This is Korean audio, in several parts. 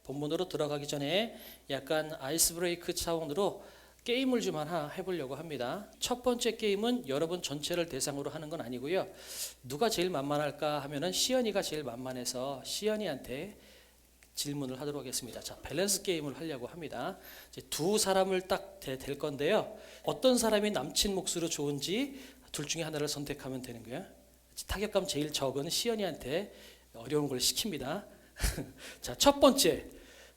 본문으로 들어가기 전에 약간 아이스 브레이크 차원으로 게임을 좀 하나 해보려고 합니다. 첫 번째 게임은 여러분 전체를 대상으로 하는 건 아니고요. 누가 제일 만만할까 하면은 시연이가 제일 만만해서 시연이한테 질문을 하도록 하겠습니다. 자, 밸런스 게임을 하려고 합니다. 이제 두 사람을 딱 될 건데요. 어떤 사람이 남친 몫으로 좋은지 둘 중에 하나를 선택하면 되는 거예요. 타격감 제일 적은 시연이한테 어려운 걸 시킵니다. 자, 첫 번째,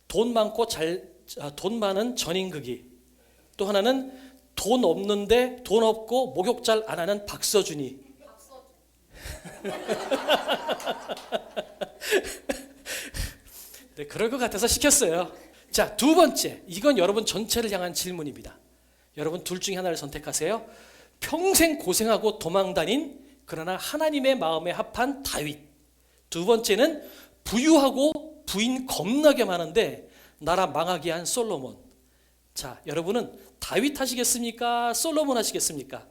돈 많은 전인극이. 또 하나는 돈 없는데 돈 없고 목욕 잘 안 하는 박서준이. 네, 그럴 것 같아서 시켰어요. 자, 두 번째, 이건 여러분 전체를 향한 질문입니다. 여러분 둘 중에 하나를 선택하세요. 평생 고생하고 도망다닌 그러나 하나님의 마음에 합한 다윗. 두 번째는 부유하고 부인 겁나게 많은데 나라 망하게 한 솔로몬. 자, 여러분은 다윗 하시겠습니까? 솔로몬 하시겠습니까?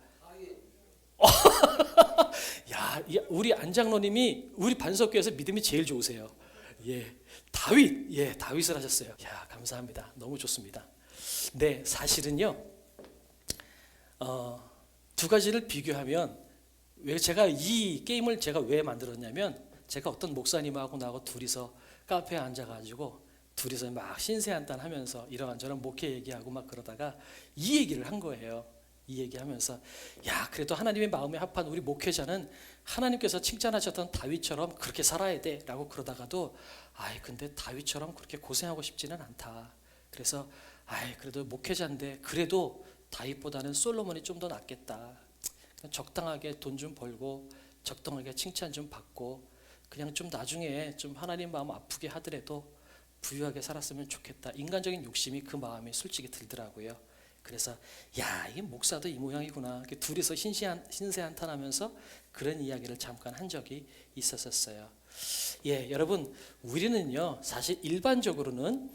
야, 우리 안장로님이 우리 반석교에서 믿음이 제일 좋으세요. 예, 다윗을 하셨어요. 야, 감사합니다. 너무 좋습니다. 네, 사실은요, 두 가지를 비교하면 왜 제가 이 게임을 왜 만들었냐면 제가 어떤 목사님하고 나하고 둘이서 카페에 앉아가지고 둘이서 막 신세한탄하면서 이런저런 목회 얘기하고 막 그러다가 이 얘기를 한 거예요. 이 얘기하면서 야, 그래도 하나님의 마음에 합한 우리 목회자는 하나님께서 칭찬하셨던 다윗처럼 그렇게 살아야 돼라고 그러다가도 근데 다윗처럼 그렇게 고생하고 싶지는 않다. 그래서 그래도 목회자인데 그래도 다윗보다는 솔로몬이 좀 더 낫겠다. 적당하게 돈 좀 벌고 적당하게 칭찬 좀 받고 그냥 좀 나중에 좀 하나님 마음 아프게 하더라도 부유하게 살았으면 좋겠다. 인간적인 욕심이 그 마음에 솔직히 들더라고요. 그래서 야, 이 목사도 이 모양이구나. 둘이서 신세한탄하면서 그런 이야기를 잠깐 한 적이 있었어요. 예, 여러분, 우리는요 사실 일반적으로는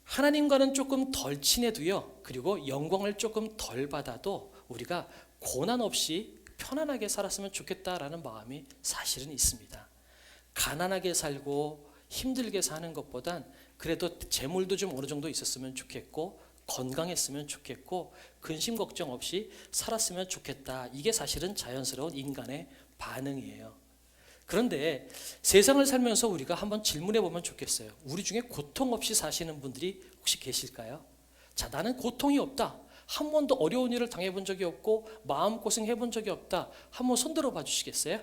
하나님과는 조금 덜 친해도요, 그리고 영광을 조금 덜 받아도 우리가 고난 없이 편안하게 살았으면 좋겠다라는 마음이 사실은 있습니다. 가난하게 살고 힘들게 사는 것보단 그래도 재물도 좀 어느 정도 있었으면 좋겠고 건강했으면 좋겠고 근심 걱정 없이 살았으면 좋겠다. 이게 사실은 자연스러운 인간의 반응이에요. 그런데 세상을 살면서 우리가 한번 질문해 보면 좋겠어요. 우리 중에 고통 없이 사시는 분들이 혹시 계실까요? 자, 나는 고통이 없다. 한 번도 어려운 일을 당해본 적이 없고 마음고생 해본 적이 없다. 한번 손들어 봐 주시겠어요?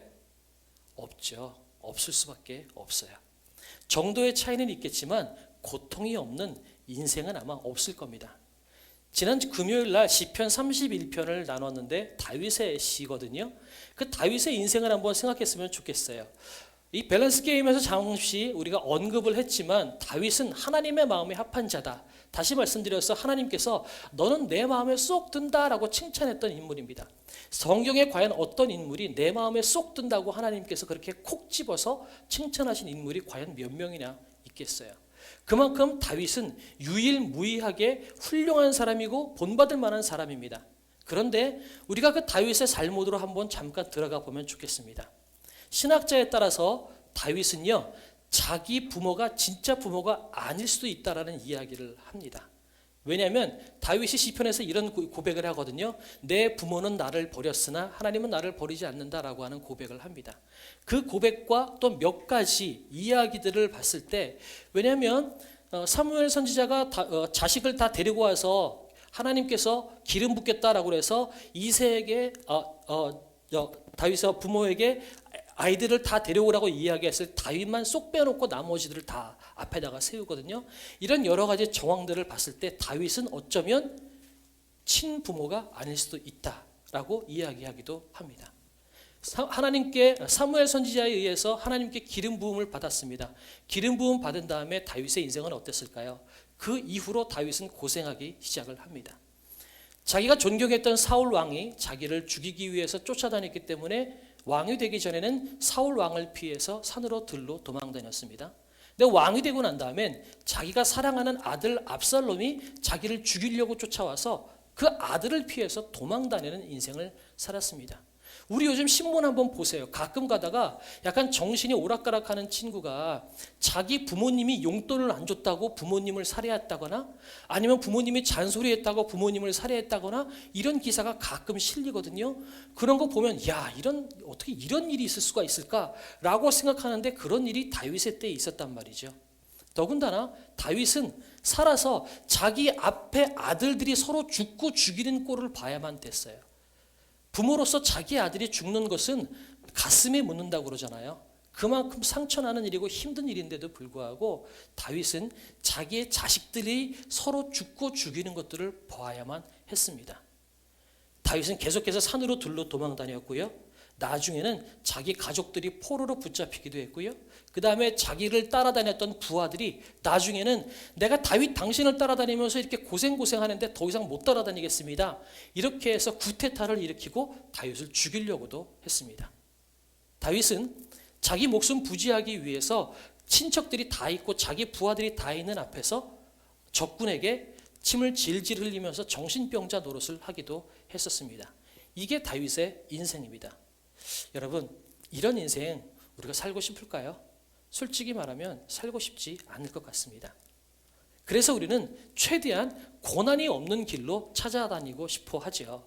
없죠. 없을 수밖에 없어요. 정도의 차이는 있겠지만 고통이 없는 인생은 아마 없을 겁니다. 지난 금요일 날 시편 31편을 나눴는데 다윗의 시거든요. 그 다윗의 인생을 한번 생각했으면 좋겠어요. 이 밸런스 게임에서 잠시 우리가 언급을 했지만 다윗은 하나님의 마음에 합한 자다. 다시 말씀드려서 하나님께서 너는 내 마음에 쏙 든다라고 칭찬했던 인물입니다. 성경에 과연 어떤 인물이 내 마음에 쏙 든다고 하나님께서 그렇게 콕 집어서 칭찬하신 인물이 과연 몇 명이나 있겠어요. 그만큼 다윗은 유일무이하게 훌륭한 사람이고 본받을 만한 사람입니다. 그런데 우리가 그 다윗의 삶으로 한번 잠깐 들어가 보면 좋겠습니다. 신학자에 따라서 다윗은요, 자기 부모가 진짜 부모가 아닐 수도 있다라는 이야기를 합니다. 왜냐하면 다윗이 시편에서 이런 고백을 하거든요. 내 부모는 나를 버렸으나 하나님은 나를 버리지 않는다라고 하는 고백을 합니다. 그 고백과 또 몇 가지 이야기들을 봤을 때, 왜냐하면 사무엘 선지자가 자식을 다 데리고 와서 하나님께서 기름 붓겠다라고 해서 이새에게 다윗의 부모에게 아이들을 다 데려오라고 이야기했을 다윗만 쏙 빼놓고 나머지들을 다 앞에다가 세우거든요. 이런 여러 가지 정황들을 봤을 때 다윗은 어쩌면 친부모가 아닐 수도 있다라고 이야기하기도 합니다. 하나님께 사무엘 선지자에 의해서 하나님께 기름 부음을 받았습니다. 기름 부음 받은 다음에 다윗의 인생은 어땠을까요? 그 이후로 다윗은 고생하기 시작을 합니다. 자기가 존경했던 사울 왕이 자기를 죽이기 위해서 쫓아다녔기 때문에 왕이 되기 전에는 사울 왕을 피해서 산으로 들로 도망다녔습니다. 근데 왕이 되고 난 다음엔 자기가 사랑하는 아들 압살롬이 자기를 죽이려고 쫓아와서 그 아들을 피해서 도망다니는 인생을 살았습니다. 우리 요즘 신문 한번 보세요. 가끔 가다가 약간 정신이 오락가락하는 친구가 자기 부모님이 용돈을 안 줬다고 부모님을 살해했다거나 아니면 부모님이 잔소리했다고 부모님을 살해했다거나 이런 기사가 가끔 실리거든요. 그런 거 보면 야, 어떻게 이런 일이 있을 수가 있을까라고 생각하는데 그런 일이 다윗의 때에 있었단 말이죠. 더군다나 다윗은 살아서 자기 앞에 아들들이 서로 죽고 죽이는 꼴을 봐야만 됐어요. 부모로서 자기 아들이 죽는 것은 가슴에 묻는다고 그러잖아요. 그만큼 상처나는 일이고 힘든 일인데도 불구하고 다윗은 자기의 자식들이 서로 죽고 죽이는 것들을 보아야만 했습니다. 다윗은 계속해서 산으로 들로 도망 다녔고요. 나중에는 자기 가족들이 포로로 붙잡히기도 했고요. 그 다음에 자기를 따라다녔던 부하들이 나중에는 내가 다윗 당신을 따라다니면서 이렇게 고생하는데 더 이상 못 따라다니겠습니다. 이렇게 해서 구테타를 일으키고 다윗을 죽이려고도 했습니다. 다윗은 자기 목숨 부지하기 위해서 친척들이 다 있고 자기 부하들이 다 있는 앞에서 적군에게 침을 질질 흘리면서 정신병자 노릇을 하기도 했었습니다. 이게 다윗의 인생입니다. 여러분, 이런 인생 우리가 살고 싶을까요? 솔직히 말하면 살고 싶지 않을 것 같습니다. 그래서 우리는 최대한 고난이 없는 길로 찾아다니고 싶어 하죠.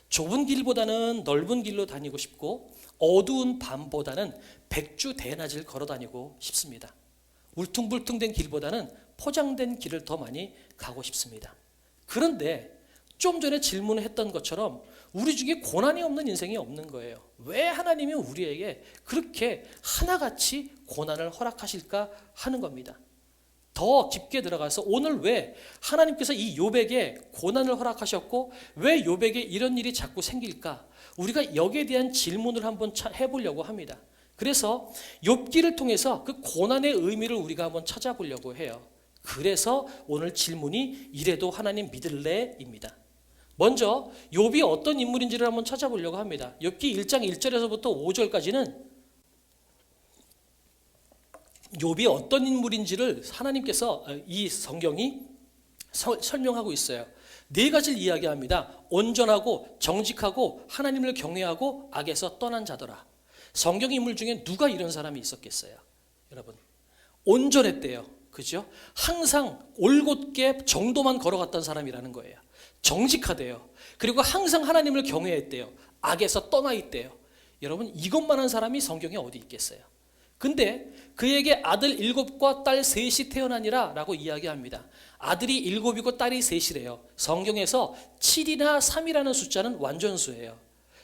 좁은 길보다는 넓은 길로 다니고 싶고 어두운 밤보다는 백주 대낮을 걸어 다니고 싶습니다. 울퉁불퉁된 길보다는 포장된 길을 더 많이 가고 싶습니다. 그런데 좀 전에 질문을 했던 것처럼 우리 중에 고난이 없는 인생이 없는 거예요. 왜 하나님이 우리에게 그렇게 하나같이 고난을 허락하실까 하는 겁니다. 더 깊게 들어가서 오늘 왜 하나님께서 이 욥에게 고난을 허락하셨고 왜 욥에게 이런 일이 자꾸 생길까? 우리가 여기에 대한 질문을 한번 해보려고 합니다. 그래서 욥기를 통해서 그 고난의 의미를 우리가 한번 찾아보려고 해요. 그래서 오늘 질문이 이래도 하나님 믿을래입니다. 먼저 욥이 어떤 인물인지를 한번 찾아보려고 합니다. 욥기 1장 1절에서부터 5절까지는 욥이 어떤 인물인지를 하나님께서 이 성경이 설명하고 있어요. 네 가지를 이야기합니다. 온전하고 정직하고 하나님을 경외하고 악에서 떠난 자더라. 성경 인물 중에 누가 이런 사람이 있었겠어요? 여러분, 온전했대요. 그죠? 항상 올곧게 정도만 걸어갔던 사람이라는 거예요. 정직하대요. 그리고 항상 하나님을 경외했대요. 악에서 떠나 있대요. 여러분, 이것만한 사람이 성경에 어디 있겠어요? 근데 그에게 아들 7과 딸 3이 태어나니라 라고 이야기합니다. 아들이 7이고 딸이 3이래요. 성경에서 7이나 3이라는 숫자는 완전수예요.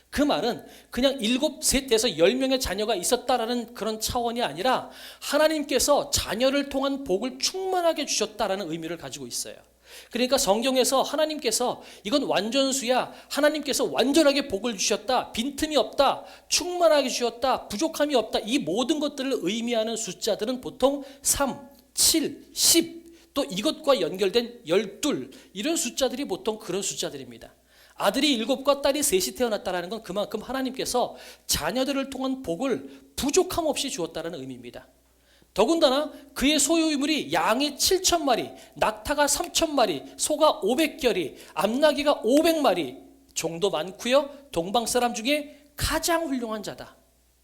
그 말은 그냥 7, 셋에서 10명의 자녀가 있었다라는 그런 차원이 아니라 하나님께서 자녀를 통한 복을 충만하게 주셨다라는 의미를 가지고 있어요. 그러니까 성경에서 하나님께서 이건 완전수야, 하나님께서 완전하게 복을 주셨다, 빈틈이 없다, 충만하게 주셨다, 부족함이 없다, 이 모든 것들을 의미하는 숫자들은 보통 3, 7, 10, 또 이것과 연결된 12 이런 숫자들이 보통 그런 숫자들입니다. 아들이 7과 딸이 3이 태어났다는 건 그만큼 하나님께서 자녀들을 통한 복을 부족함 없이 주었다는 의미입니다. 더군다나 그의 소유물이 양이 7,000마리, 낙타가 3,000마리, 소가 500결이, 암나귀가 500마리 정도 많고요. 동방 사람 중에 가장 훌륭한 자다.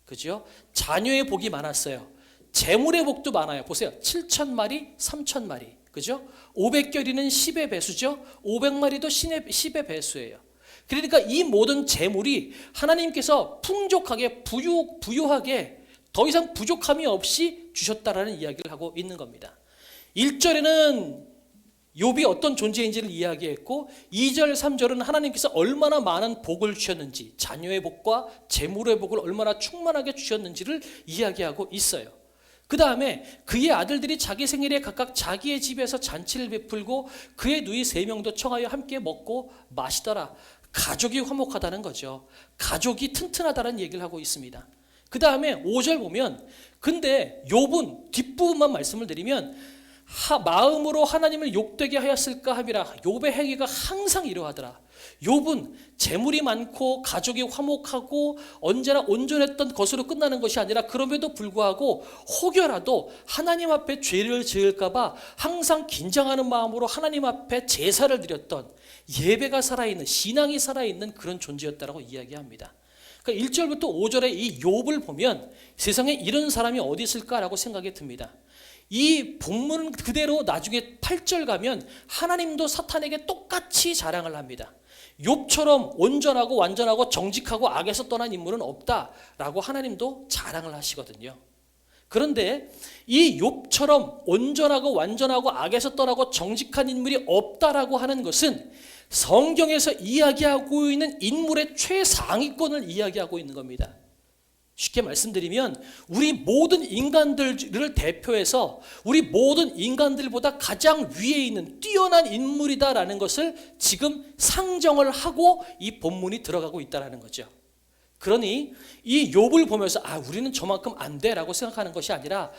그죠? 자녀의 복이 많았어요. 재물의 복도 많아요. 보세요. 7,000마리, 3,000마리. 그죠? 500결이는 10의 배수죠. 500마리도 10의 배수예요. 그러니까 이 모든 재물이 하나님께서 풍족하게 부유하게 더 이상 부족함이 없이 주셨다라는 이야기를 하고 있는 겁니다. 1절에는 욥이 어떤 존재인지를 이야기했고 2절, 3절은 하나님께서 얼마나 많은 복을 주셨는지, 자녀의 복과 재물의 복을 얼마나 충만하게 주셨는지를 이야기하고 있어요. 그 다음에 그의 아들들이 자기 생일에 각각 자기의 집에서 잔치를 베풀고 그의 누이 3명도 청하여 함께 먹고 마시더라. 가족이 화목하다는 거죠. 가족이 튼튼하다는 얘기를 하고 있습니다. 그 다음에 5절 보면 근데 욥은 뒷부분만 말씀을 드리면 마음으로 하나님을 욕되게 하였을까 함이라. 욥의 행위가 항상 이러하더라. 욥은 재물이 많고 가족이 화목하고 언제나 온전했던 것으로 끝나는 것이 아니라 그럼에도 불구하고 혹여라도 하나님 앞에 죄를 지을까 봐 항상 긴장하는 마음으로 하나님 앞에 제사를 드렸던 예배가 살아있는 신앙이 살아있는 그런 존재였다라고 이야기합니다. 그러니까 1절부터 5절의 이 욥을 보면 세상에 이런 사람이 어디 있을까라고 생각이 듭니다. 이 본문은 그대로 나중에 8절 가면 하나님도 사탄에게 똑같이 자랑을 합니다. 욥처럼 온전하고 완전하고 정직하고 악에서 떠난 인물은 없다라고 하나님도 자랑을 하시거든요. 그런데 이 욥처럼 온전하고 완전하고 악에서 떠나고 정직한 인물이 없다라고 하는 것은 성경에서 이야기하고 있는 인물의 최상위권을 이야기하고 있는 겁니다. 쉽게 말씀드리면 우리 모든 인간들을 대표해서 우리 모든 인간들보다 가장 위에 있는 뛰어난 인물이다라는 것을 지금 상정을 하고 이 본문이 들어가고 있다는 거죠. 그러니 이 욥을 보면서 우리는 저만큼 안 돼라고 생각하는 것이 아니라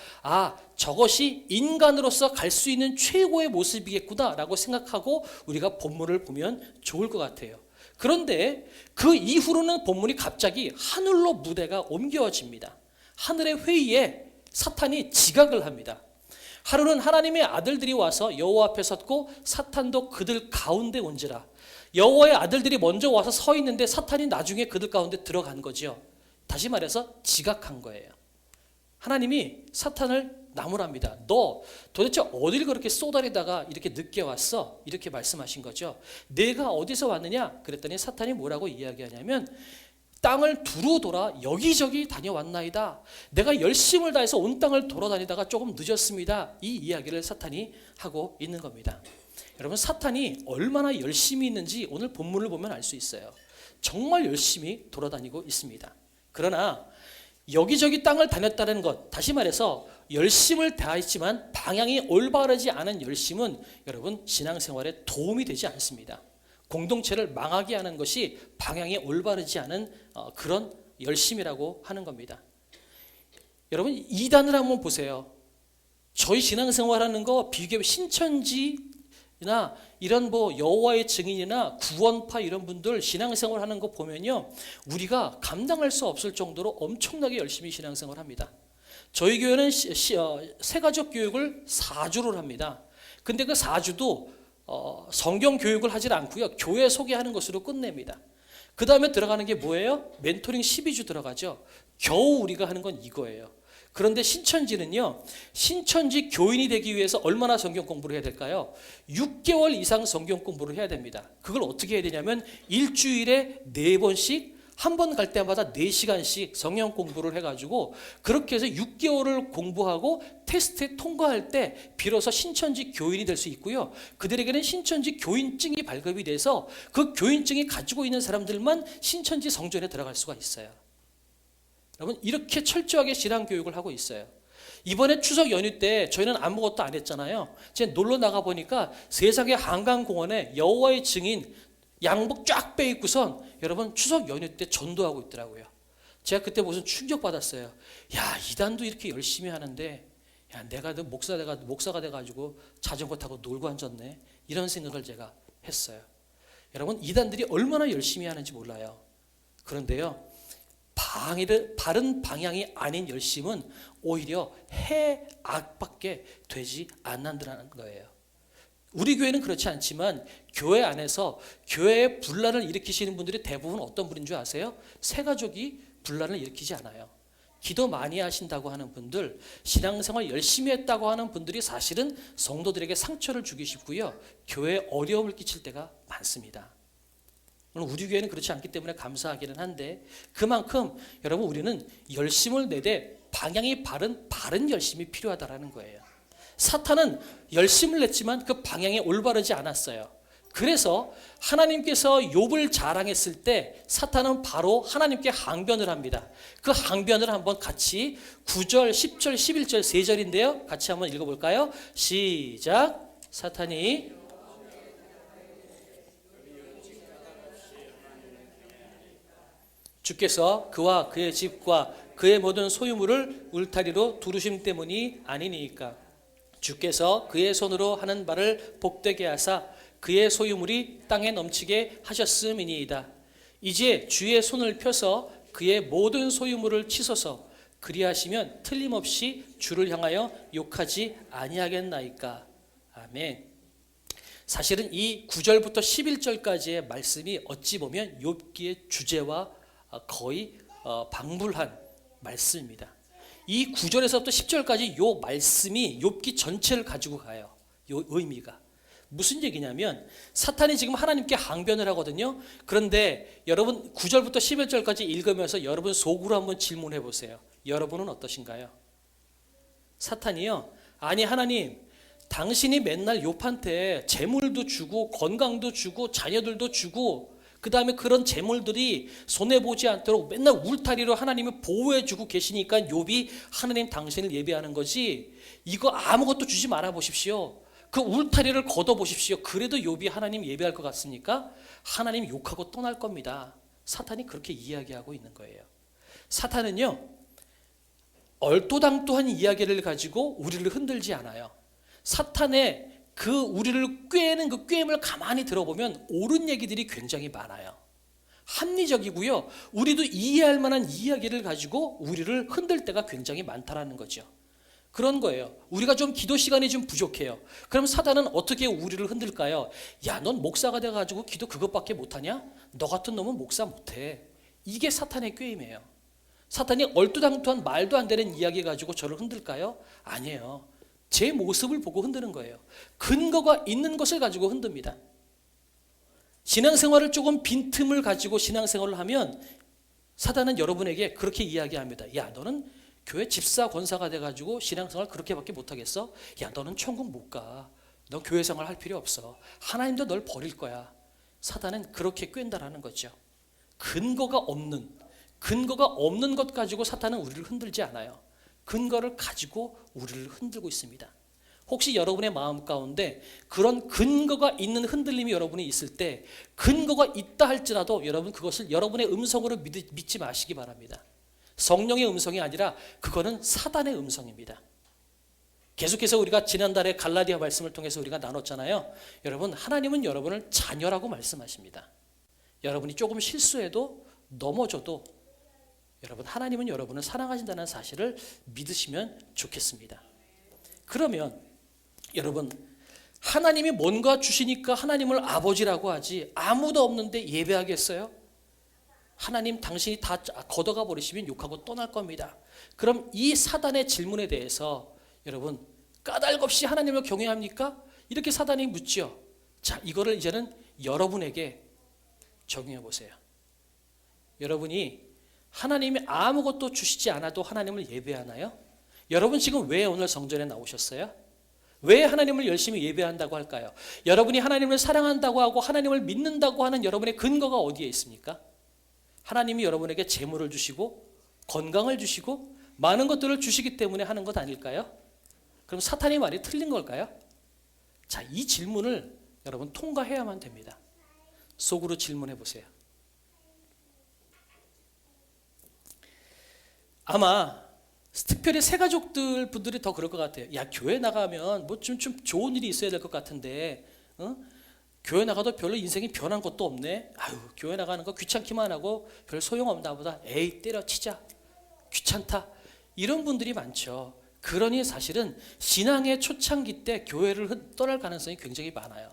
저것이 인간으로서 갈 수 있는 최고의 모습이겠구나라고 생각하고 우리가 본문을 보면 좋을 것 같아요. 그런데 그 이후로는 본문이 갑자기 하늘로 무대가 옮겨집니다. 하늘의 회의에 사탄이 지각을 합니다. 하루는 하나님의 아들들이 와서 여호와 앞에 섰고 사탄도 그들 가운데 온지라. 여호와의 아들들이 먼저 와서 서 있는데 사탄이 나중에 그들 가운데 들어간 거죠. 다시 말해서 지각한 거예요. 하나님이 사탄을 나무랍니다. 너 도대체 어딜 그렇게 쏘다리다가 이렇게 늦게 왔어? 이렇게 말씀하신 거죠. 내가 어디서 왔느냐? 그랬더니 사탄이 뭐라고 이야기하냐면 땅을 두루 돌아 여기저기 다녀왔나이다. 내가 열심을 다해서 온 땅을 돌아다니다가 조금 늦었습니다. 이 이야기를 사탄이 하고 있는 겁니다. 여러분, 사탄이 얼마나 열심히 있는지 오늘 본문을 보면 알 수 있어요. 정말 열심히 돌아다니고 있습니다. 그러나 여기저기 땅을 다녔다는 것, 다시 말해서 열심을 다했지만 방향이 올바르지 않은 열심은 여러분 신앙생활에 도움이 되지 않습니다. 공동체를 망하게 하는 것이 방향이 올바르지 않은 그런 열심이라고 하는 겁니다. 여러분, 이단을 한번 보세요. 저희 신앙생활하는 거 비교해 신천지나 이런 여호와의 증인이나 구원파 이런 분들 신앙생활하는 거 보면요, 우리가 감당할 수 없을 정도로 엄청나게 열심히 신앙생활합니다. 저희 교회는 새가족 교육을 4주를 합니다. 근데 그 4주도 성경 교육을 하질 않고요, 교회 소개하는 것으로 끝냅니다. 그 다음에 들어가는 게 뭐예요? 멘토링 12주 들어가죠. 겨우 우리가 하는 건 이거예요. 그런데 신천지는요, 신천지 교인이 되기 위해서 얼마나 성경 공부를 해야 될까요? 6개월 이상 성경 공부를 해야 됩니다. 그걸 어떻게 해야 되냐면 일주일에 4번씩 한 번 갈 때마다 4시간씩 성경 공부를 해가지고 그렇게 해서 6개월을 공부하고 테스트에 통과할 때 비로소 신천지 교인이 될 수 있고요. 그들에게는 신천지 교인증이 발급이 돼서 그 교인증이 가지고 있는 사람들만 신천지 성전에 들어갈 수가 있어요. 여러분, 이렇게 철저하게 신앙교육을 하고 있어요. 이번에 추석 연휴 때 저희는 아무것도 안 했잖아요. 제가 놀러 나가 보니까 세상의 한강공원에 여호와의 증인 양복 쫙 빼입고선 여러분 추석 연휴 때 전도하고 있더라고요. 제가 그때 무슨 충격받았어요. 야, 이단도 이렇게 열심히 하는데 내가 목사가 돼가지고 자전거 타고 놀고 앉았네. 이런 생각을 제가 했어요. 여러분, 이단들이 얼마나 열심히 하는지 몰라요. 그런데요, 바른 방향이 아닌 열심은 오히려 악밖에 되지 않는다는 거예요. 우리 교회는 그렇지 않지만 교회 안에서 교회에 분란을 일으키시는 분들이 대부분 어떤 분인 줄 아세요? 새가족이 분란을 일으키지 않아요. 기도 많이 하신다고 하는 분들, 신앙생활 열심히 했다고 하는 분들이 사실은 성도들에게 상처를 주기 쉽고요, 교회에 어려움을 끼칠 때가 많습니다. 우리 교회는 그렇지 않기 때문에 감사하기는 한데, 그만큼 여러분 우리는 열심을 내되 방향이 바른 열심이 필요하다라는 거예요. 사탄은 열심을 냈지만 그 방향이 올바르지 않았어요. 그래서 하나님께서 욥을 자랑했을 때 사탄은 바로 하나님께 항변을 합니다. 그 항변을 한번 같이 9절, 10절, 11절 3절인데요. 같이 한번 읽어볼까요? 시작. 사탄이 주께서 그와 그의 집과 그의 모든 소유물을 울타리로 두르심 때문이 아니니까. 주께서 그의 손으로 하는 바를 복되게 하사 그의 소유물이 땅에 넘치게 하셨음이니이다. 이제 주의 손을 펴서 그의 모든 소유물을 치소서. 그리하시면 틀림없이 주를 향하여 욕하지 아니하겠나이까. 아멘. 사실은 이 9절부터 11절까지의 말씀이 어찌 보면 욥기의 주제와 거의 방불한 말씀입니다. 이 9절에서부터 10절까지 요 말씀이 욥기 전체를 가지고 가요. 요 의미가 무슨 얘기냐면 사탄이 지금 하나님께 항변을 하거든요. 그런데 여러분 9절부터 11절까지 읽으면서 여러분 속으로 한번 질문해 보세요. 여러분은 어떠신가요? 사탄이요, 아니 하나님, 당신이 맨날 욥한테 재물도 주고 건강도 주고 자녀들도 주고 그 다음에 그런 재물들이 손해보지 않도록 맨날 울타리로 하나님이 보호해주고 계시니까 욥이 하나님 당신을 예배하는 거지, 이거 아무것도 주지 말아 보십시오. 그 울타리를 걷어보십시오. 그래도 욥이 하나님 예배할 것 같습니까? 하나님 욕하고 떠날 겁니다. 사탄이 그렇게 이야기하고 있는 거예요. 사탄은요, 얼토당토한 이야기를 가지고 우리를 흔들지 않아요. 사탄의 그 우리를 꿰는 그 꿰임을 가만히 들어보면 옳은 얘기들이 굉장히 많아요. 합리적이고요, 우리도 이해할 만한 이야기를 가지고 우리를 흔들 때가 굉장히 많다라는 거죠. 그런 거예요. 우리가 좀 기도 시간이 좀 부족해요. 그럼 사단은 어떻게 우리를 흔들까요? 야, 넌 목사가 돼가지고 기도 그것밖에 못하냐? 너 같은 놈은 목사 못해. 이게 사탄의 꾀임이에요. 사탄이 얼토당토한 말도 안 되는 이야기 가지고 저를 흔들까요? 아니에요. 제 모습을 보고 흔드는 거예요. 근거가 있는 것을 가지고 흔듭니다. 신앙생활을 조금 빈틈을 가지고 신앙생활을 하면 사단은 여러분에게 그렇게 이야기합니다. 야, 너는 교회 집사 권사가 돼가지고 신앙생활 그렇게밖에 못하겠어? 야, 너는 천국 못 가. 너 교회 생활 할 필요 없어. 하나님도 널 버릴 거야. 사단은 그렇게 꿰는다라는 거죠. 근거가 없는 것 가지고 사탄은 우리를 흔들지 않아요. 근거를 가지고 우리를 흔들고 있습니다. 혹시 여러분의 마음 가운데 그런 근거가 있는 흔들림이 여러분이 있을 때, 근거가 있다 할지라도 여러분 그것을 여러분의 음성으로 믿지 마시기 바랍니다. 성령의 음성이 아니라 그거는 사단의 음성입니다. 계속해서 우리가 지난달에 갈라디아 말씀을 통해서 우리가 나눴잖아요. 여러분, 하나님은 여러분을 자녀라고 말씀하십니다. 여러분이 조금 실수해도 넘어져도 여러분, 하나님은 여러분을 사랑하신다는 사실을 믿으시면 좋겠습니다. 그러면 여러분, 하나님이 뭔가 주시니까 하나님을 아버지라고 하지 아무도 없는데 예배하겠어요? 하나님 당신이 다 걷어가 버리시면 욕하고 떠날 겁니다. 그럼 이 사단의 질문에 대해서 여러분, 까닭없이 하나님을 경외합니까? 이렇게 사단이 묻죠. 자, 이거를 이제는 여러분에게 적용해 보세요. 여러분이 하나님이 아무것도 주시지 않아도 하나님을 예배하나요? 여러분 지금 왜 오늘 성전에 나오셨어요? 왜 하나님을 열심히 예배한다고 할까요? 여러분이 하나님을 사랑한다고 하고 하나님을 믿는다고 하는 여러분의 근거가 어디에 있습니까? 하나님이 여러분에게 재물을 주시고 건강을 주시고 많은 것들을 주시기 때문에 하는 것 아닐까요? 그럼 사탄의 말이 틀린 걸까요? 자, 이 질문을 여러분 통과해야만 됩니다. 속으로 질문해 보세요. 아마 특별히 새가족들 분들이 더 그럴 것 같아요. 야, 교회 나가면 뭐 좀 좋은 일이 있어야 될 것 같은데, 교회 나가도 별로 인생이 변한 것도 없네. 아유, 교회 나가는 거 귀찮기만 하고 별 소용없나 보다. 에이, 때려치자. 귀찮다. 이런 분들이 많죠. 그러니 사실은 신앙의 초창기 때 교회를 떠날 가능성이 굉장히 많아요.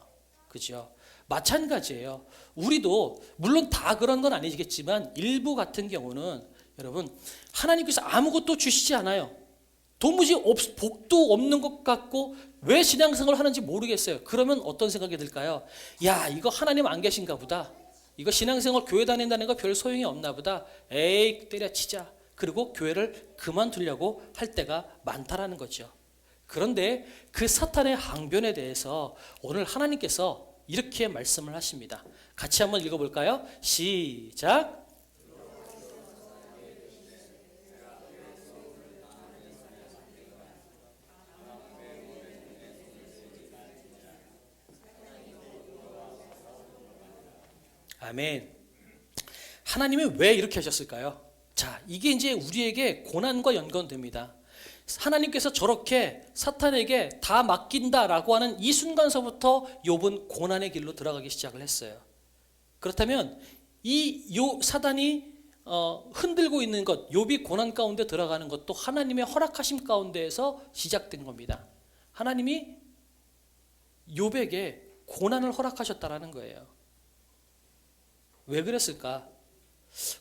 그죠? 마찬가지예요. 우리도 물론 다 그런 건 아니겠지만 일부 같은 경우는 여러분, 하나님께서 아무것도 주시지 않아요. 도무지 복도 없는 것 같고 왜 신앙생활을 하는지 모르겠어요. 그러면 어떤 생각이 들까요? 야, 이거 하나님 안 계신가 보다. 이거 신앙생활 교회 다닌다는 거 별 소용이 없나 보다. 에이, 때려치자. 그리고 교회를 그만두려고 할 때가 많다라는 거죠. 그런데 그 사탄의 항변에 대해서 오늘 하나님께서 이렇게 말씀을 하십니다. 같이 한번 읽어볼까요? 시작. 아멘. 하나님이 왜 이렇게 하셨을까요? 자, 이게 이제 우리에게 고난과 연관됩니다. 하나님께서 저렇게 사탄에게 다 맡긴다라고 하는 이 순간서부터 욥은 고난의 길로 들어가기 시작을 했어요. 그렇다면 이 사단이 흔들고 있는 것, 욥이 고난 가운데 들어가는 것도 하나님의 허락하심 가운데에서 시작된 겁니다. 하나님이 욥에게 고난을 허락하셨다라는 거예요. 왜 그랬을까?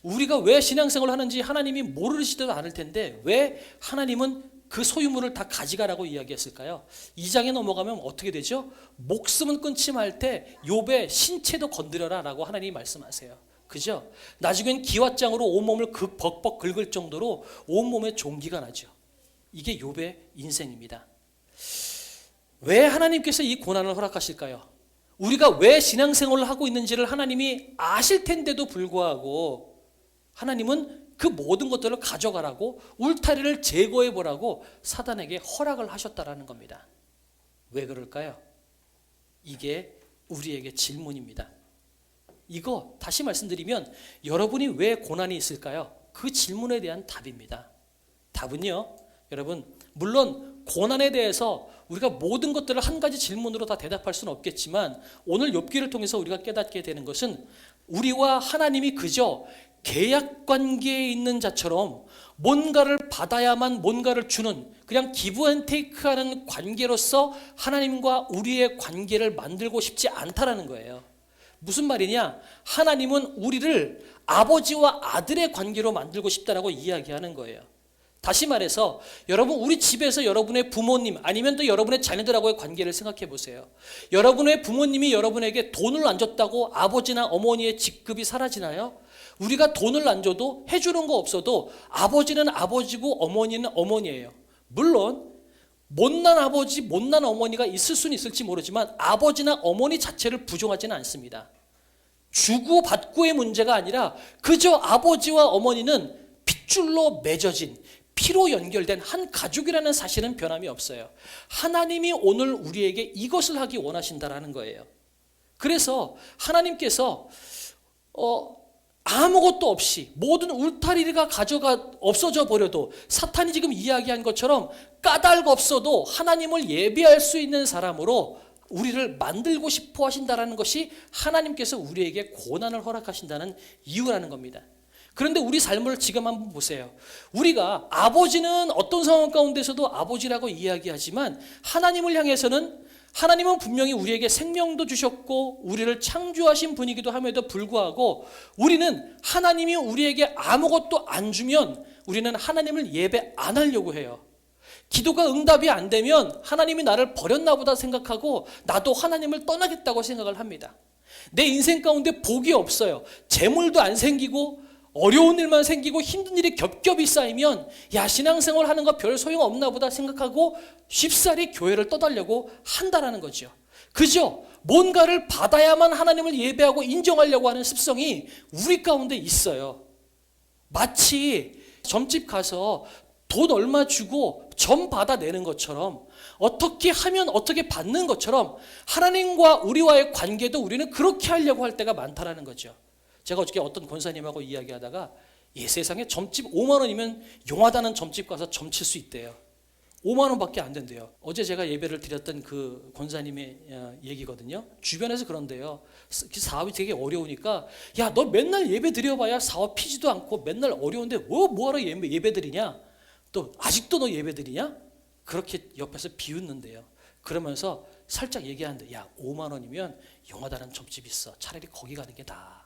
우리가 왜 신앙생활을 하는지 하나님이 모르시지도 않을 텐데 왜 하나님은 그 소유물을 다 가져가라고 이야기했을까요? 2장에 넘어가면 어떻게 되죠? 목숨은 끊지 말 때 욥의 신체도 건드려라 라고 하나님이 말씀하세요. 그죠? 나중엔 기왓장으로 온몸을 벅벅 긁을 정도로 온몸에 종기가 나죠. 이게 욥의 인생입니다. 왜 하나님께서 이 고난을 허락하실까요? 우리가 왜 신앙생활을 하고 있는지를 하나님이 아실 텐데도 불구하고 하나님은 그 모든 것들을 가져가라고 울타리를 제거해 보라고 사단에게 허락을 하셨다라는 겁니다. 왜 그럴까요? 이게 우리에게 질문입니다. 이거 다시 말씀드리면 여러분이 왜 고난이 있을까요? 그 질문에 대한 답입니다. 답은요, 여러분, 물론 고난에 대해서 우리가 모든 것들을 한 가지 질문으로 다 대답할 수는 없겠지만 오늘 욥기를 통해서 우리가 깨닫게 되는 것은 우리와 하나님이 그저 계약 관계에 있는 자처럼 뭔가를 받아야만 뭔가를 주는 그냥 기브 앤 테이크하는 관계로서 하나님과 우리의 관계를 만들고 싶지 않다라는 거예요. 무슨 말이냐? 하나님은 우리를 아버지와 아들의 관계로 만들고 싶다라고 이야기하는 거예요. 다시 말해서 여러분, 우리 집에서 여러분의 부모님 아니면 또 여러분의 자녀들하고의 관계를 생각해 보세요. 여러분의 부모님이 여러분에게 돈을 안 줬다고 아버지나 어머니의 직급이 사라지나요? 우리가 돈을 안 줘도 해주는 거 없어도 아버지는 아버지고 어머니는 어머니예요. 물론 못난 아버지, 못난 어머니가 있을 수는 있을지 모르지만 아버지나 어머니 자체를 부정하지는 않습니다. 주고받고의 문제가 아니라 그저 아버지와 어머니는 핏줄로 맺어진 피로 연결된 한 가족이라는 사실은 변함이 없어요. 하나님이 오늘 우리에게 이것을 하기 원하신다라는 거예요. 그래서 하나님께서 아무것도 없이 모든 울타리가 없어져 버려도 사탄이 지금 이야기한 것처럼 까닭 없어도 하나님을 예배할 수 있는 사람으로 우리를 만들고 싶어 하신다는 것이 하나님께서 우리에게 고난을 허락하신다는 이유라는 겁니다. 그런데 우리 삶을 지금 한번 보세요. 우리가 아버지는 어떤 상황 가운데서도 아버지라고 이야기하지만 하나님을 향해서는 하나님은 분명히 우리에게 생명도 주셨고 우리를 창조하신 분이기도 함에도 불구하고 우리는 하나님이 우리에게 아무것도 안 주면 우리는 하나님을 예배 안 하려고 해요. 기도가 응답이 안 되면 하나님이 나를 버렸나 보다 생각하고 나도 하나님을 떠나겠다고 생각을 합니다. 내 인생 가운데 복이 없어요. 재물도 안 생기고 어려운 일만 생기고 힘든 일이 겹겹이 쌓이면 야, 신앙생활 하는 거 별 소용 없나 보다 생각하고 쉽사리 교회를 떠나려고 한다라는 거죠. 그죠? 뭔가를 받아야만 하나님을 예배하고 인정하려고 하는 습성이 우리 가운데 있어요. 마치 점집 가서 돈 얼마 주고 점 받아내는 것처럼 어떻게 하면 어떻게 받는 것처럼 하나님과 우리와의 관계도 우리는 그렇게 하려고 할 때가 많다라는 거죠. 제가 어저께 어떤 권사님하고 이야기하다가 세상에 점집 5만 원이면 용하다는 점집 가서 점 칠 수 있대요. 5만 원밖에 안 된대요. 어제 제가 예배를 드렸던 그 권사님의 얘기거든요. 주변에서 그런데요. 사업이 되게 어려우니까 야, 너 맨날 예배 드려봐야 사업 피지도 않고 맨날 어려운데 뭐하러 예배 드리냐? 또 아직도 너 예배 드리냐? 그렇게 옆에서 비웃는데요. 그러면서 살짝 얘기하는데 야, 5만 원이면 용하다는 점집 있어. 차라리 거기 가는 게 나아.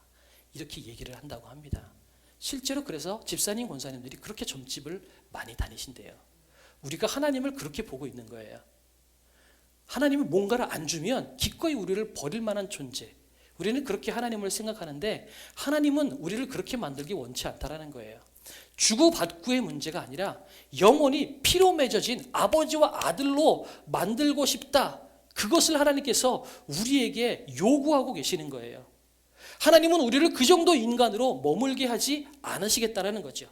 이렇게 얘기를 한다고 합니다. 실제로 그래서 집사님, 권사님들이 그렇게 점집을 많이 다니신대요. 우리가 하나님을 그렇게 보고 있는 거예요. 하나님이 뭔가를 안 주면 기꺼이 우리를 버릴 만한 존재. 우리는 그렇게 하나님을 생각하는데 하나님은 우리를 그렇게 만들기 원치 않다라는 거예요. 주고받고의 문제가 아니라 영원히 피로 맺어진 아버지와 아들로 만들고 싶다. 그것을 하나님께서 우리에게 요구하고 계시는 거예요. 하나님은 우리를 그 정도 인간으로 머물게 하지 않으시겠다라는 거죠.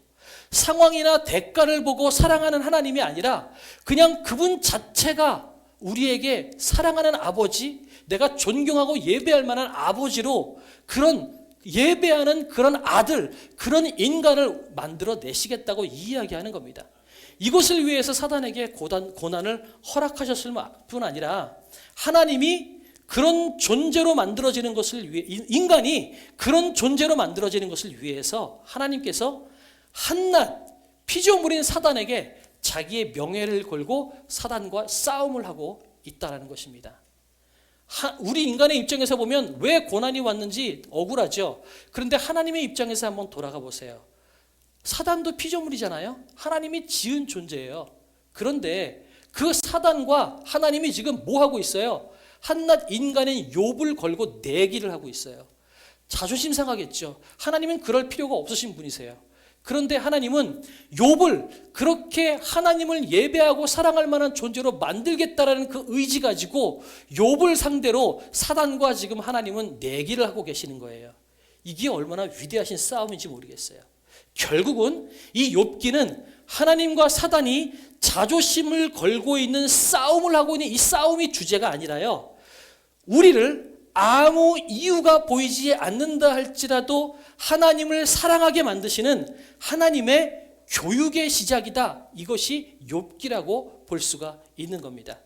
상황이나 대가를 보고 사랑하는 하나님이 아니라 그냥 그분 자체가 우리에게 사랑하는 아버지, 내가 존경하고 예배할 만한 아버지로 그런 예배하는 그런 아들, 그런 인간을 만들어 내시겠다고 이야기하는 겁니다. 이것을 위해서 사단에게 고난을 허락하셨을 뿐 아니라 하나님이 그런 존재로 만들어지는 것을 위해, 인간이 그런 존재로 만들어지는 것을 위해서 하나님께서 한낱 피조물인 사단에게 자기의 명예를 걸고 사단과 싸움을 하고 있다는 것입니다. 우리 인간의 입장에서 보면 왜 고난이 왔는지 억울하죠. 그런데 하나님의 입장에서 한번 돌아가 보세요. 사단도 피조물이잖아요. 하나님이 지은 존재예요. 그런데 그 사단과 하나님이 지금 뭐 하고 있어요? 한낱 인간인 욥을 걸고 내기를 하고 있어요. 자존심 상하겠죠. 하나님은 그럴 필요가 없으신 분이세요. 그런데 하나님은 욥을 그렇게 하나님을 예배하고 사랑할 만한 존재로 만들겠다라는 그 의지 가지고 욥을 상대로 사단과 지금 하나님은 내기를 하고 계시는 거예요. 이게 얼마나 위대하신 싸움인지 모르겠어요. 결국은 이 욥기는 하나님과 사단이 자존심을 걸고 있는 싸움을 하고 있는 이 싸움이 주제가 아니라요, 우리를 아무 이유가 보이지 않는다 할지라도 하나님을 사랑하게 만드시는 하나님의 교육의 시작이다. 이것이 욥기라고 볼 수가 있는 겁니다.